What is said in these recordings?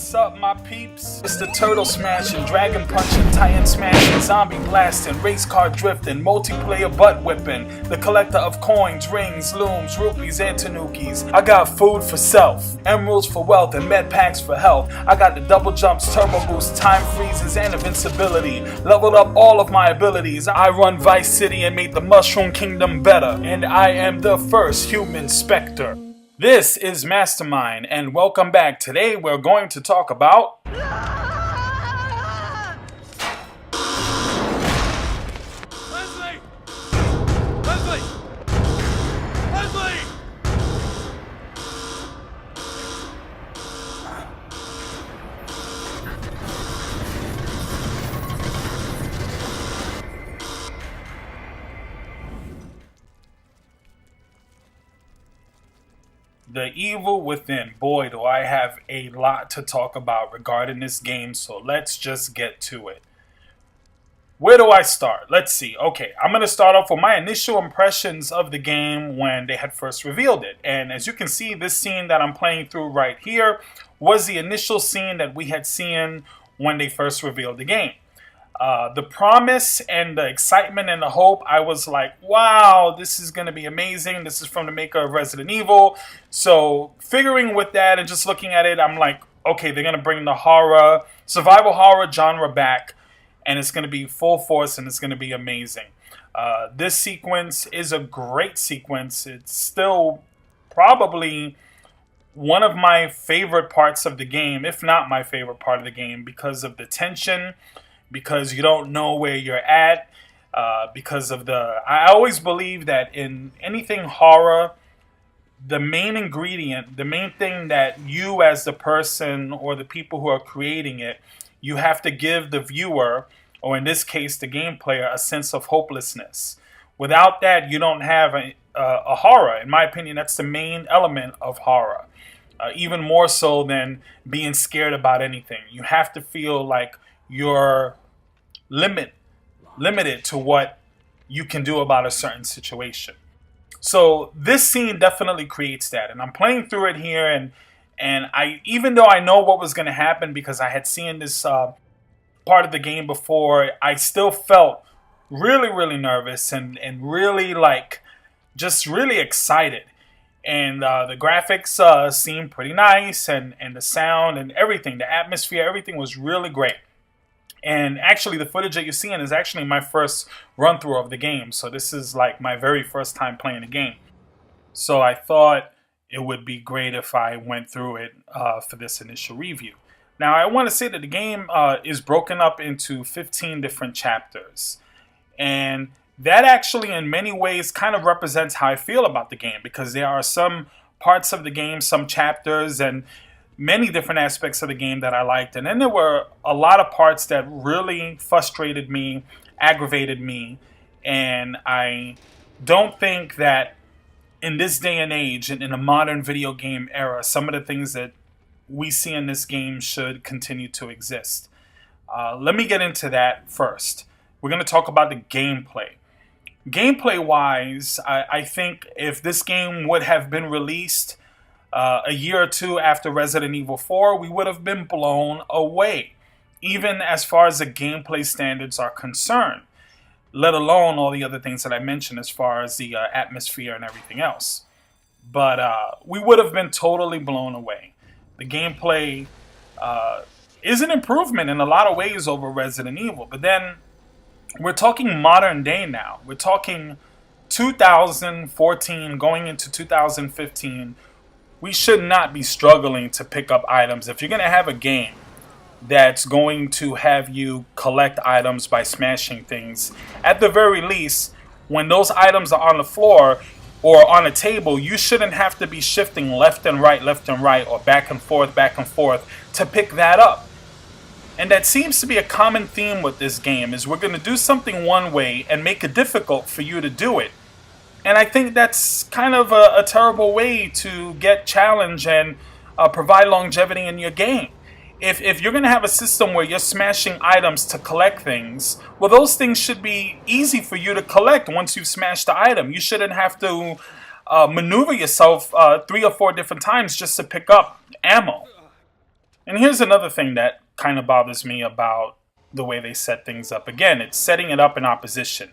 What's up, my peeps? It's the turtle smashing, dragon punching, titan smashing, zombie blasting, race car drifting, multiplayer butt whipping, the collector of coins, rings, looms, rupees, and tanukis. I got food for self, emeralds for wealth, and med packs for health. I got the double jumps, turbo boost, time freezes, and invincibility. Leveled up all of my abilities. I run Vice City and made the Mushroom Kingdom better. And I am the first human Spectre. This is Mastermind, and welcome back. Today we're going to talk about Leslie! Leslie! Leslie! The Evil Within. Boy, do I have a lot to talk about regarding this game, so let's just get to it. Where do I start? Let's see. Okay, I'm going to start off with my initial impressions of the game when they had first revealed it. And as you can see, this scene that I'm playing through right here was the initial scene that we had seen when they first revealed the game. The promise and the excitement and the hope, I was like, wow, this is going to be amazing. This is from the maker of Resident Evil. So figuring with that and just looking at it, I'm like, okay, they're going to bring the horror, survival horror genre back. And it's going to be full force and it's going to be amazing. This sequence is a great sequence. It's still probably one of my favorite parts of the game, if not my favorite part of the game, because of the tension, because you don't know where you're at, because of I always believe that in anything horror, the main ingredient, the main thing that you as the person or the people who are creating it, you have to give the viewer, or in this case the game player, a sense of hopelessness. Without that, you don't have a horror. In my opinion, that's the main element of horror. Even more so than being scared about anything. You have to feel like you're limited to what you can do about a certain situation. So this scene definitely creates that. And I'm playing through it here, and I, even though I know what was going to happen because I had seen this part of the game before, I still felt really, really nervous and really just really excited. And the graphics seemed pretty nice, and the sound and everything, the atmosphere, everything was really great. And actually the footage that you're seeing is actually my first run through of the game. So this is like my very first time playing the game. So I thought it would be great if I went through it for this initial review. Now I want to say that the game is broken up into 15 different chapters. And that actually in many ways kind of represents how I feel about the game, because there are some parts of the game, some chapters, and many different aspects of the game that I liked. And then there were a lot of parts that really frustrated me, aggravated me. And I don't think that in this day and age, in a modern video game era, some of the things that we see in this game should continue to exist. Let me get into that first. We're going to talk about the gameplay. Gameplay-wise, I think if this game would have been released a year or two after Resident Evil 4, we would have been blown away, even as far as the gameplay standards are concerned, let alone all the other things that I mentioned as far as the atmosphere and everything else. But we would have been totally blown away. The gameplay is an improvement in a lot of ways over Resident Evil, but then we're talking modern day now. We're talking 2014 going into 2015. We should not be struggling to pick up items. If you're going to have a game that's going to have you collect items by smashing things, at the very least, when those items are on the floor or on a table, you shouldn't have to be shifting left and right, or back and forth to pick that up. And that seems to be a common theme with this game, is we're going to do something one way and make it difficult for you to do it. And I think that's kind of a terrible way to get challenge and provide longevity in your game. If you're going to have a system where you're smashing items to collect things, well, those things should be easy for you to collect once you've smashed the item. You shouldn't have to maneuver yourself 3 or 4 different times just to pick up ammo. And here's another thing that kind of bothers me about the way they set things up. Again, it's setting it up in opposition.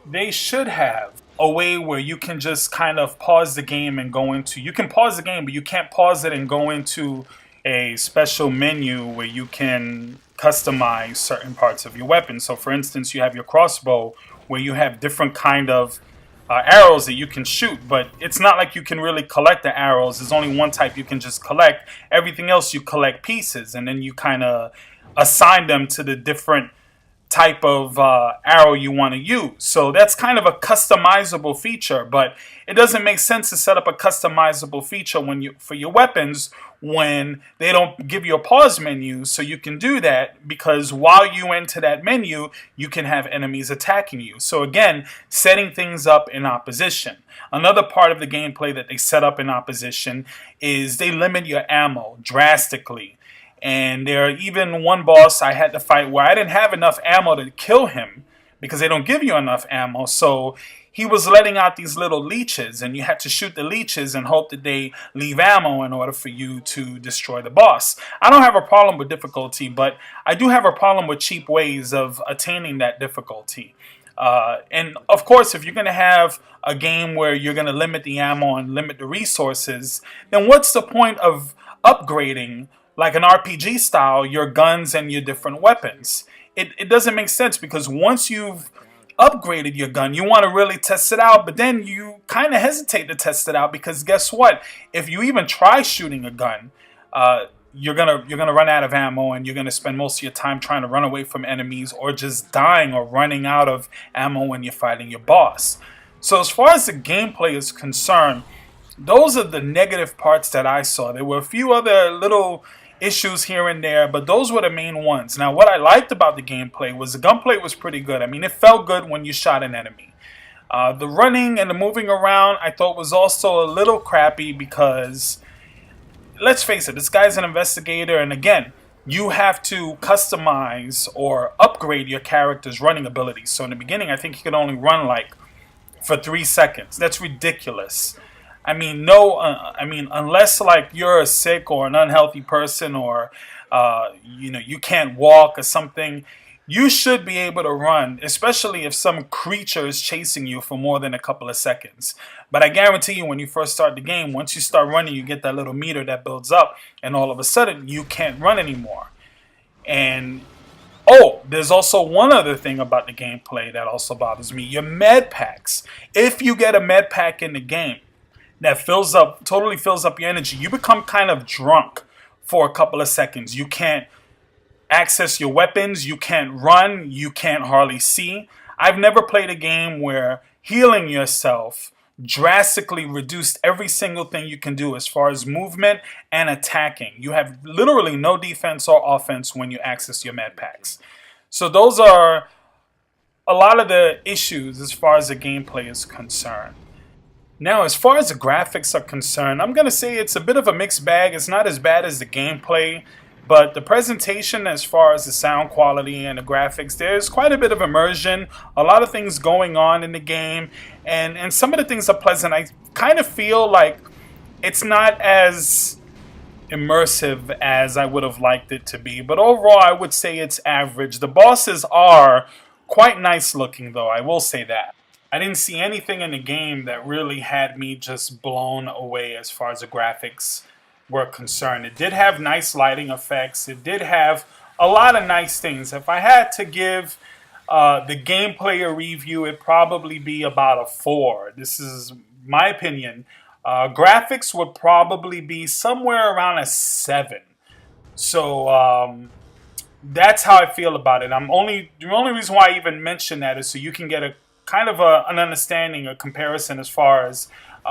They should have a way where you can just kind of pause the game and go into. You can pause the game, but you can't pause it and go into a special menu where you can customize certain parts of your weapon. So, for instance, you have your crossbow where you have different kind of arrows that you can shoot, but it's not like you can really collect the arrows. There's only one type you can just collect. Everything else you collect pieces, and then you kind of assign them to the different type of arrow you want to use. So that's kind of a customizable feature, but it doesn't make sense to set up a customizable feature when you for your weapons when they don't give you a pause menu. So you can do that because while you enter that menu, you can have enemies attacking you. So again, setting things up in opposition. Another part of the gameplay that they set up in opposition is they limit your ammo drastically. And there are even one boss I had to fight where I didn't have enough ammo to kill him because they don't give you enough ammo. So he was letting out these little leeches, and you had to shoot the leeches and hope that they leave ammo in order for you to destroy the boss. I don't have a problem with difficulty, but I do have a problem with cheap ways of attaining that difficulty. And of course, if you're going to have a game where you're going to limit the ammo and limit the resources, then what's the point of upgrading, like an RPG style, your guns and your different weapons? It doesn't make sense because once you've upgraded your gun, you want to really test it out, but then you kind of hesitate to test it out because guess what? If you even try shooting a gun, you're gonna run out of ammo, and you're gonna spend most of your time trying to run away from enemies or just dying or running out of ammo when you're fighting your boss. So as far as the gameplay is concerned, those are the negative parts that I saw. There were a few other little issues here and there, but those were the main ones. Now, what I liked about the gameplay was the gunplay was pretty good. I mean, it felt good when you shot an enemy. The running and the moving around I thought was also a little crappy because, let's face it, this guy's an investigator, and again, you have to customize or upgrade your character's running abilities. So in the beginning, I think he could only run like for 3 seconds. That's ridiculous. I mean, unless like you're a sick or an unhealthy person, or you can't walk or something, you should be able to run, especially if some creature is chasing you for more than a couple of seconds. But I guarantee you, when you first start the game, once you start running, you get that little meter that builds up, and all of a sudden you can't run anymore. And there's also one other thing about the gameplay that also bothers me: your med packs. If you get a med pack in the game that totally fills up your energy, you become kind of drunk for a couple of seconds. You can't access your weapons, you can't run, you can't hardly see. I've never played a game where healing yourself drastically reduced every single thing you can do as far as movement and attacking. You have literally no defense or offense when you access your med packs. So those are a lot of the issues as far as the gameplay is concerned. Now, as far as the graphics are concerned, I'm going to say it's a bit of a mixed bag. It's not as bad as the gameplay, but the presentation, as far as the sound quality and the graphics, there's quite a bit of immersion, a lot of things going on in the game, and some of the things are pleasant. I kind of feel like it's not as immersive as I would have liked it to be, but overall I would say it's average. The bosses are quite nice looking, though, I will say that. I didn't see anything in the game that really had me just blown away as far as the graphics were concerned. It did have nice lighting effects. It did have a lot of nice things. If I had to give the gameplay a review, it'd probably be about a 4. This is my opinion. Graphics would probably be somewhere around a 7. So that's how I feel about it. The only reason why I even mention that is so you can get a kind of an understanding, a comparison as far as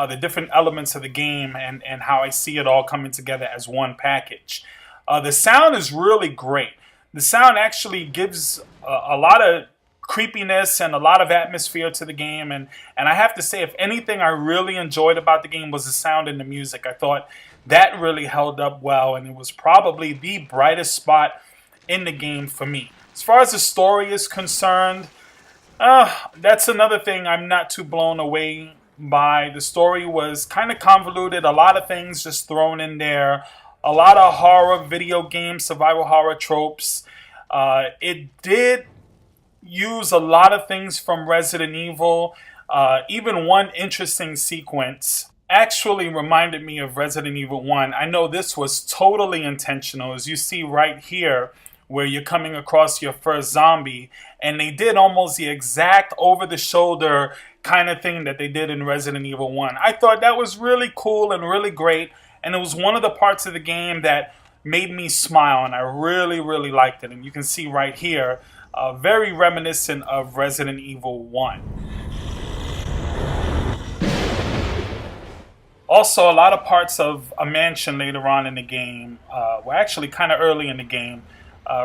the different elements of the game and how I see it all coming together as one package. The sound is really great. The sound actually gives a lot of creepiness and a lot of atmosphere to the game. And I have to say, if anything I really enjoyed about the game was the sound and the music. I thought that really held up well, and it was probably the brightest spot in the game for me. As far as the story is concerned, that's another thing I'm not too blown away by. The story was kind of convoluted, a lot of things just thrown in there, a lot of horror video games, survival horror tropes. It did use a lot of things from Resident Evil. Even one interesting sequence actually reminded me of Resident Evil 1. I know this was totally intentional, as you see right here, where you're coming across your first zombie, and they did almost the exact over-the-shoulder kind of thing that they did in Resident Evil 1. I thought that was really cool and really great, and it was one of the parts of the game that made me smile, and I really, really liked it. And you can see right here, very reminiscent of Resident Evil 1. Also, a lot of parts of a mansion later on in the game, were actually kind of early in the game,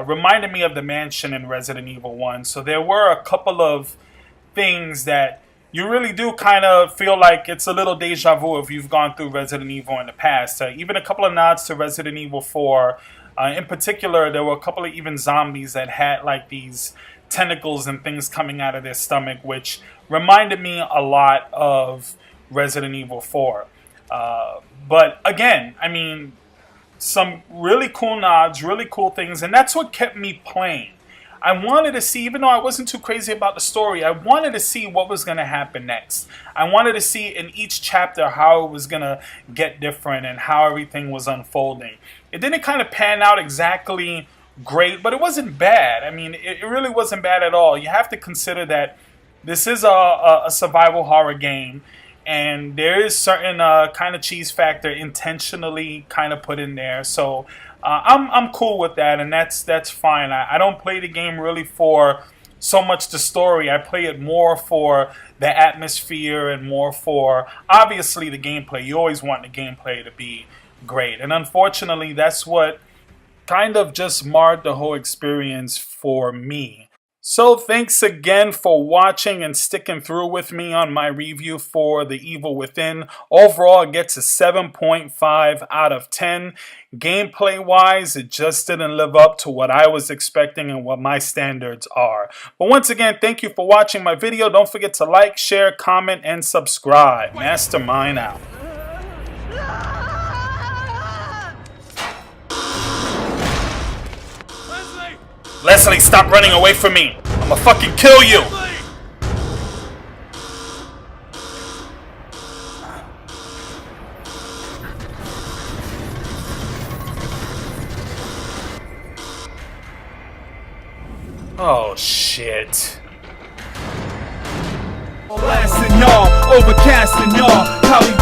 reminded me of the mansion in Resident Evil 1. So there were a couple of things that you really do kind of feel like it's a little deja vu if you've gone through Resident Evil in the past. Even a couple of nods to Resident Evil 4. In particular, there were a couple of even zombies that had like these tentacles and things coming out of their stomach, which reminded me a lot of Resident Evil 4. But again, I mean, some really cool nods, really cool things, and that's what kept me playing. I wanted to see, even though I wasn't too crazy about the story, I wanted to see what was going to happen next. I wanted to see in each chapter how it was going to get different and how everything was unfolding. It didn't kind of pan out exactly great, but it wasn't bad. I mean, it really wasn't bad at all. You have to consider that this is a survival horror game, and there is certain kind of cheese factor intentionally kind of put in there. So I'm cool with that, and that's fine. I don't play the game really for so much the story. I play it more for the atmosphere and more for, obviously, the gameplay. You always want the gameplay to be great. And unfortunately, that's what kind of just marred the whole experience for me. So thanks again for watching and sticking through with me on my review for The Evil Within. Overall, it gets a 7.5 out of 10. Gameplay-wise, it just didn't live up to what I was expecting and what my standards are. But once again, thank you for watching my video. Don't forget to like, share, comment, and subscribe. Mastermind out. Leslie, stop running away from me. I'ma fucking kill you. Oh, shit. Blasting y'all, overcasting y'all, probably